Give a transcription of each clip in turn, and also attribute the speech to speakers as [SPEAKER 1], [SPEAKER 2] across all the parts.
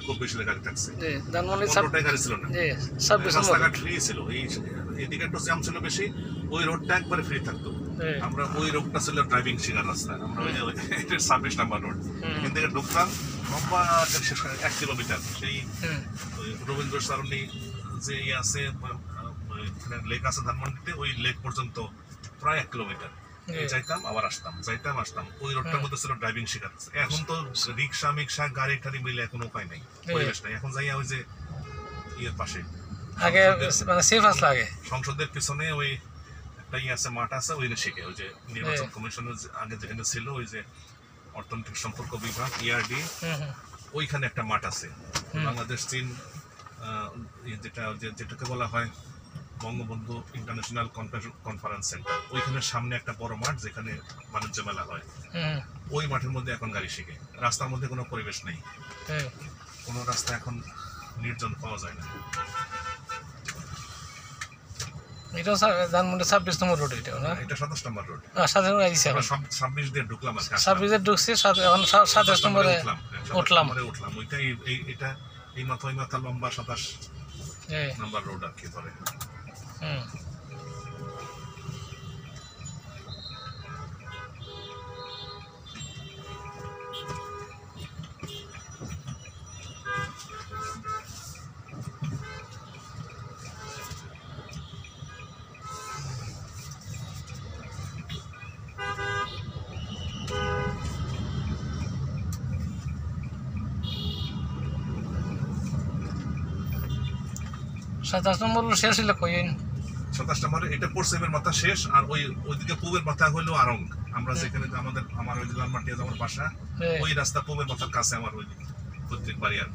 [SPEAKER 1] খুব বেশি গাড়ি থাকছে,
[SPEAKER 2] জি ধানমন্ডি
[SPEAKER 1] 15টাই গাড়ি ছিল না,
[SPEAKER 2] জি 26 নম্বর
[SPEAKER 1] রাস্তাঘাট ফ্রি ছিল। এইদিকে একটু জ্যাম ছিল বেশি, ওই রোডটা একবারে ফ্রি থাকতো। আমরা ওই রোডটা ছিল ড্রাইভিং শিখার রাস্তা, আমরা ওই 26 নম্বর রোড এখান থেকে ঢুকতাম, লম্বা 1 কিলোমিটার, সেই রবীন্দ্র সরণি যে আছে লেক আছে ধানমন্ডিতে, ওই লেক পর্যন্ত প্রায় 1 কিলোমিটার যাইতাম আবার আসতাম, যাইতাম আসতাম। ওই রোডটার মধ্যে ছিল ড্রাইভিং শিখার। এখন তো রিক্সা মিক্সা গাড়ি টাড়ি মিলে এখন উপায় নেই, পরিবেশ নাই। এখন যাইয়া ওই যে ইয়ের পাশে
[SPEAKER 2] আগে মানে সেফ আসলে আগে
[SPEAKER 1] সংসদের পিছনে ওই একটা আছে, মাঠ আছে, ওইটা শিখে ওই যে নির্বাচন কমিশনের আগে যেখানে ছিল ওই যে অর্থনৈতিক সম্পর্ক বিভাগ ERD, ওইখানে একটা মাঠ আছে, বাংলাদেশ চীন যেটাকে বলা হয় বঙ্গবন্ধু ইন্টারন্যাশনাল কনফারেন্স সেন্টার, ওইখানের সামনে একটা বড় মাঠ যেখানে বাণিজ্য মেলা হয়। ওই মাঠের মধ্যে এখন গাড়ি শিখে। রাস্তার মধ্যে কোনো পরিবেশ নেই, কোনো রাস্তা এখন নির্জন পাওয়া যায় না।
[SPEAKER 2] এটা ধানমন্ডি 26 নম্বর রোড, এটা না?
[SPEAKER 1] এটা 27 নম্বর রোড।
[SPEAKER 2] 27 নম্বর আইছি, এখন
[SPEAKER 1] 26 দিয়ে ঢুকলাম,
[SPEAKER 2] 26 ঢুকছি, এখন 27 নম্বরে উঠলাম।
[SPEAKER 1] ওইটা এটা এই মাথা লম্বা 27 নম্বর রোড আর কি ধরে।
[SPEAKER 2] সাতাশ নম্বর শেষ হইলে কইন
[SPEAKER 1] 27 নম্বরে এটা পশ্চিমের মাথা শেষ, আর ওইদিকে পূবের মাথা হইলো আরং। আমরা যেখানে আমার ওই লালমাটিয়া আমার বাসা, ওই রাস্তা পূবের মাথার কাছে আমার ওই প্রত্যেক বাড়ি আর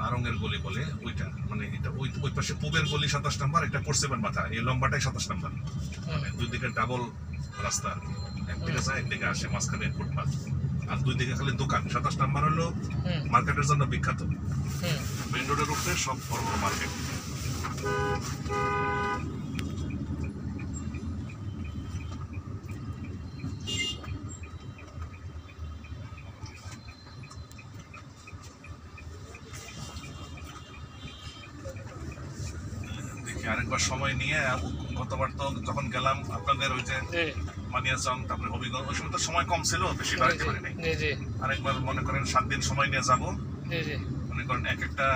[SPEAKER 1] আরঙ্গের গলি বলে ওইটা, মানে এটা ওই পাশে পূবের গলি 27 নম্বর, এটা পশ্চিমের মাথা, এই লম্বাটাই 27 নম্বর, মানে দুই দিকে ডাবল রাস্তা আর কি, একদিকে যায় একদিকে আসে, মাঝখানে ফুটপাথ, আর দুই দিকে খালি দোকান। 27 নম্বর হলো মার্কেটের জন্য বিখ্যাত, মেইন রোডের উপরে সব বড় বড় মার্কেট। দেখি আরেকবার সময় নিয়ে, গতবার তো যখন গেলাম আপনাদের ওই যে মানিয়াচং, তারপরে হবিগঞ্জ, ওই সময় তো সময় কম ছিল, বেশি বাড়াইতে পারি নাই। আরেকবার মনে করেন 7 দিন সময় নিয়ে যাবো, মনে করেন এক একটা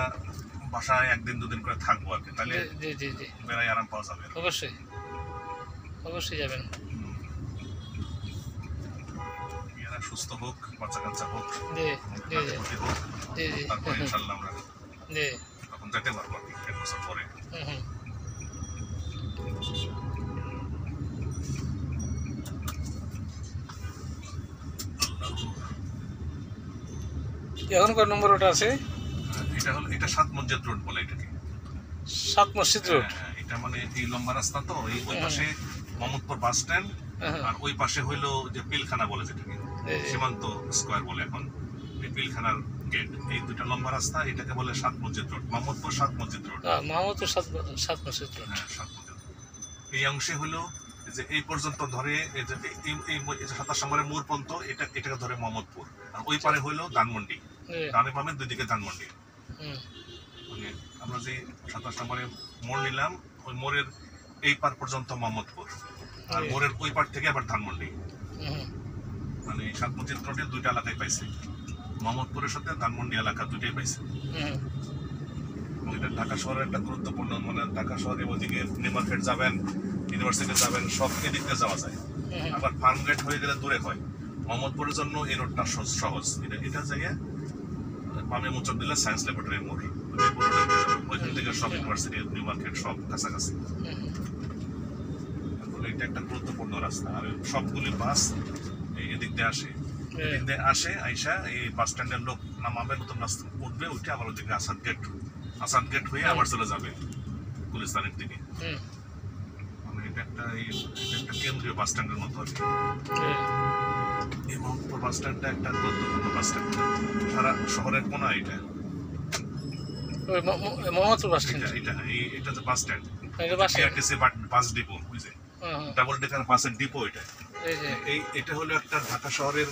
[SPEAKER 1] বাসায় 1 দিন 2 দিন করে থাকবো আর কি, তাহলে বেড়াই আরাম পাওয়া যাবে।
[SPEAKER 2] অবশ্যই অবশ্যই যাবেন।
[SPEAKER 1] এরা সুস্থ হোক, বাচ্চা কাচ্চা হোক, হোক, তারপর ইনশাল্লাহ আমরা তখন যেতে পারবো আর কি 1 বছর পরে।
[SPEAKER 2] এখন কয় নম্বর রোড আছে?
[SPEAKER 1] এটা হলো, এটা 7 মসজিদ রোড বলে এটাকে,
[SPEAKER 2] 7 মসজিদ রোড।
[SPEAKER 1] এটা মানে এই লম্বা রাস্তা তো, ওই পাশে মোহাম্মদপুর বাস স্ট্যান্ড, আর ওই পাশে হইলো যে পিলখানা বলে যেটাকে, সীমান্ত স্কয়ার বলে এখন, এই পিলখানার গেট, এই দুইটা লম্বা রাস্তা, এটাকে বলে 7 মসজিদ রোড, মোহাম্মদপুর 7 মসজিদ রোড।
[SPEAKER 2] মোহাম্মদপুর 7 মসজিদ রোড,
[SPEAKER 1] 7 মসজিদ। এই অংশে হলো যে এই পর্যন্ত ধরে এই 27 নম্বরের মোড় পর্যন্ত, এটাকে ধরে মোহাম্মদপুর, আর ওই পারে হইলো ধানমন্ডি, ডানে বামে দুই দিকে ধানমন্ডি। মানে আমরা যে 27 নম্বরে মোড় নিলাম, ওই মোড়ের এই পার পর্যন্ত মোহাম্মদপুর, আর মোড়ের ওই পার থেকে আবার ধানমন্ডি, মানে 7 মসজিদ রোডের দুইটা এলাকায় পাইছে, মোহাম্মদপুরের সাথে ধানমন্ডি এলাকা দুইটাই পাইছে। এটা ঢাকা শহরের একটা গুরুত্বপূর্ণ, মানে ঢাকা শহরে ওইদিকে নিউ মার্কেট যাবেন, ইউনিভার্সিটি যাবেন, সব এদিক দিয়ে যাওয়া যায়। আবার ফার্ম গেট হয়ে গেলে দূরে হয়, মোহাম্মদপুরের জন্য এই রোডটা সহজ। এটা জায়গা বামে মোচক দিলে সায়েন্স ল্যাবরেটরির মোড়, ওইখান থেকে সব ইউনিভার্সিটি, নিউ মার্কেট সব কাছাকাছি। এটা একটা গুরুত্বপূর্ণ রাস্তা, আর সবগুলি বাস এদিক দিয়ে আসে, আইসা এই বাস স্ট্যান্ডের লোক নামাবে, নতুন রাস্তা উঠবে, উঠে আবার ওইদিকে আসাদ গেট হয়ে আবার চলে যাবে গুলিস্তানের দিকে। মানে এটা একটা কেন্দ্রীয় বাস স্ট্যান্ডের মতো আর কি। এই মোহাম্মদপুর বাস স্ট্যান্ডটা একটা গুরুত্বপূর্ণ বাস স্ট্যান্ড, সারা শহরের কোনা এটা।
[SPEAKER 2] মোহাম্মদপুর বাস স্ট্যান্ড,
[SPEAKER 1] এটা যে বাস স্ট্যান্ড, বাস ডিপো, বুঝছে, ডাবল ডেকার বাসের ডিপো এটা। এটা হলো একটা ঢাকা শহরের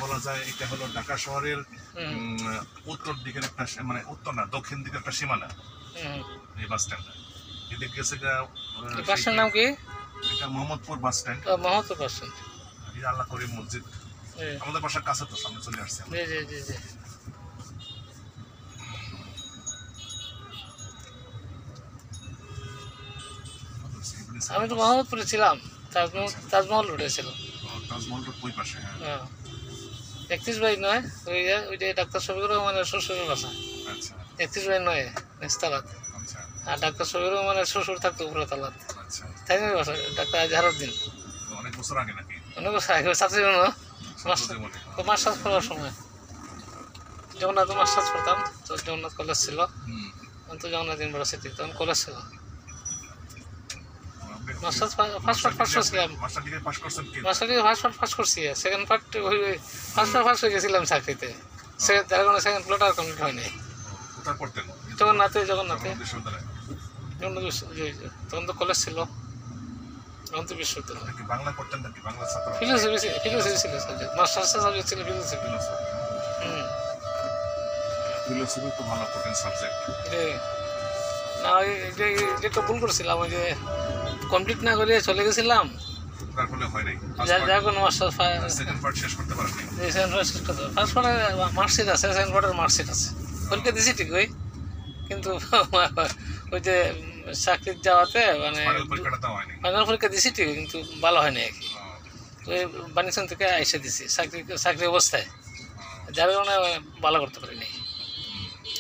[SPEAKER 1] বলা যায় এটা হলো ঢাকা শহরের উত্তর দিকের একটা মানে উত্তর না দক্ষিণ দিকের একটা সীমানা এই বাস স্ট্যান্ডটা। এদিকে গেছে
[SPEAKER 2] বাসের নাম কি?
[SPEAKER 1] এটা Mohammadpur bus stand.
[SPEAKER 2] Mohammadpur bus stand.
[SPEAKER 1] এই আল্লাহ করিম মসজিদ আমাদের বাসার কাছে, তো সামনে চলে আসছে।
[SPEAKER 2] জি জি জি জি। আমি তো মোহাম্মদপুরে ছিলাম, তাজমহল রোডে ছিল।
[SPEAKER 1] তাজমহল রোড ওই পাশে।
[SPEAKER 2] হ্যাঁ 31 বাই 9 ওই যে ডাক্তার শফিকুর রহমানের শ্বশুরের বাসা।
[SPEAKER 1] আচ্ছা
[SPEAKER 2] 31 বাই 9 নিচতলাত।
[SPEAKER 1] আচ্ছা
[SPEAKER 2] আর ডাক্তার শফিকুর রহমানের শ্বশুর থাকতো উপরে তলাত।
[SPEAKER 1] আচ্ছা।
[SPEAKER 2] তাই না বাসা ডাক্তার আজহারউদ্দিন।
[SPEAKER 1] অনেক বছর আগে নাকি?
[SPEAKER 2] অনেক বছর আগে ছাত্রী মাস্টার্স পড়ার সময় জগন্নাথ মাস্টার্স পড়তাম, তো জগন্নাথ কলেজ ছিল, তো জগন্নাথ ইউনিভার্সিটি তখন কলেজ ছিল। মাস্টার্স ফার্স্ট করছিলাম, মাস্টার ডিগ্রি ফার্স্ট করছি, সেকেন্ড পার্ট ফার্স্ট হয়ে গেছিলাম চাকরিতে। সেকেন্ড প্লটার কমপ্লিট হয়নি। জগন্নাথে তখন তো কলেজ ছিল, তখন তো বিশ্ববিদ্যালয়। ফিলোসফি ছিল সাবজেক্ট, মাস্টার্সের সাবজেক্ট ছিল ফিলোসফি।
[SPEAKER 1] ফিলোসফি তো ভালো কঠিন সাবজেক্ট।
[SPEAKER 2] না এটা ভুল করছিলাম, ওই যে কমপ্লিট না করে চলে গেছিলাম,
[SPEAKER 1] তারপরে হয় নাই।
[SPEAKER 2] যার কোনো মাস্টার
[SPEAKER 1] সেকেন্ড পার্ট শেষ করতে পারেননি।
[SPEAKER 2] ফার্স্ট পার্টের মার্কশিট আছে, সেকেন্ড পার্টের মার্কশিট আছে, পরীক্ষা দিয়েছি ঠিকই, কিন্তু ওই যে চাকরির যাওয়াতে মানে ফাইনাল পরীক্ষা দিয়েছি ঠিকই, কিন্তু ভালো হয়নি আর কি। ওই বানিসন থেকে এসে দিছি চাকরি অবস্থায়, যার কারণে ভালো করতে পারিনি।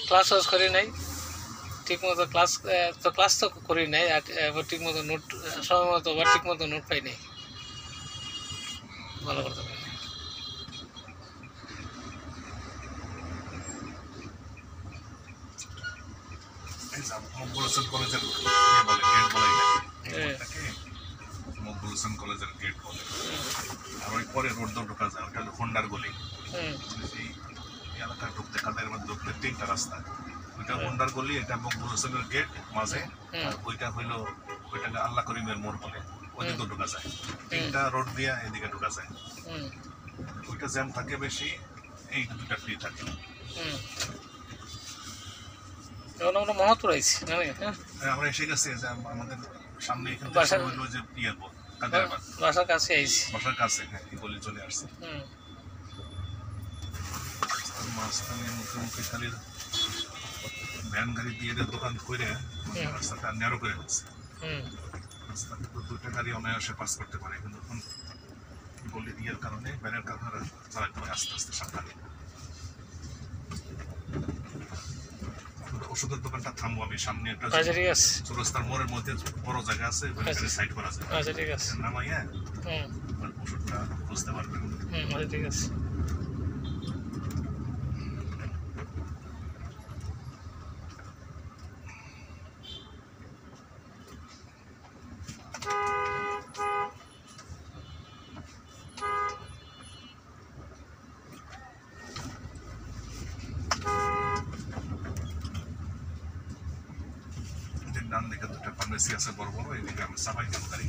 [SPEAKER 2] ক্লাস করি নাই ঠিক মতো, ক্লাস তো করি নাই, আর ঠিক মতো নোট সময় মতো বা ঠিক মতো নোট পাই নাই, ভালো করতে পারি।
[SPEAKER 1] কলেজের গেট বলে, আর ওই পরে রোড ঢোকা যায়, ওটা হলো হোন্ডার গলি। এই এলাকায় ঢুকতে কাদের মধ্যে ঢুকতে 3টা রাস্তা, ওইটা হোন্ডার গলি, এটা মকবুল হোসেনের গেট মাঝে, আর ওইটা হইলো ওইটাকে আল্লাহ করিমের মোড় বলে, ওইদিকে ঢোকা যায়। 3টা রোড দিয়ে এদিকে ঢোকা যায়। ওইটা জ্যাম থাকে বেশি, এই 2টা ফ্রি থাকে।
[SPEAKER 2] আমরা মোহাম্মদপুর আইছি,
[SPEAKER 1] আমরা এসে গেছি, আমাদের সামনে এখানে যে
[SPEAKER 2] বাসার কাছে আইছি,
[SPEAKER 1] বাসার কাছে। হ্যাঁ এই গলি চলে আসছে। মাঝখানে মুখে মুখে খালি ভ্যান গাড়ি দিয়ে দোকান করে রাস্তাটা ন্যারো করে দিচ্ছে। রাস্তাতে তো 2টা গাড়ি অনায়াসে পাস করতে পারে, কিন্তু এখন গলি দিয়ার কারণে ভ্যানের কারণে চালাতে হয় আস্তে আস্তে সাবধানে। ওষুধের দোকানটা থামবো আমি, সামনে একটা চৌরাস্তার মোড়ের মধ্যে বড় জায়গা আছে, সাইড করা যায়, নামাইয়া ওষুধটা বুঝতে পারবেন।
[SPEAKER 2] ঠিক আছে।
[SPEAKER 1] ডান দিকে 2টা ফার্মেসি আছে বড় বড়, এদিকে আমি সাফাই কামদারি।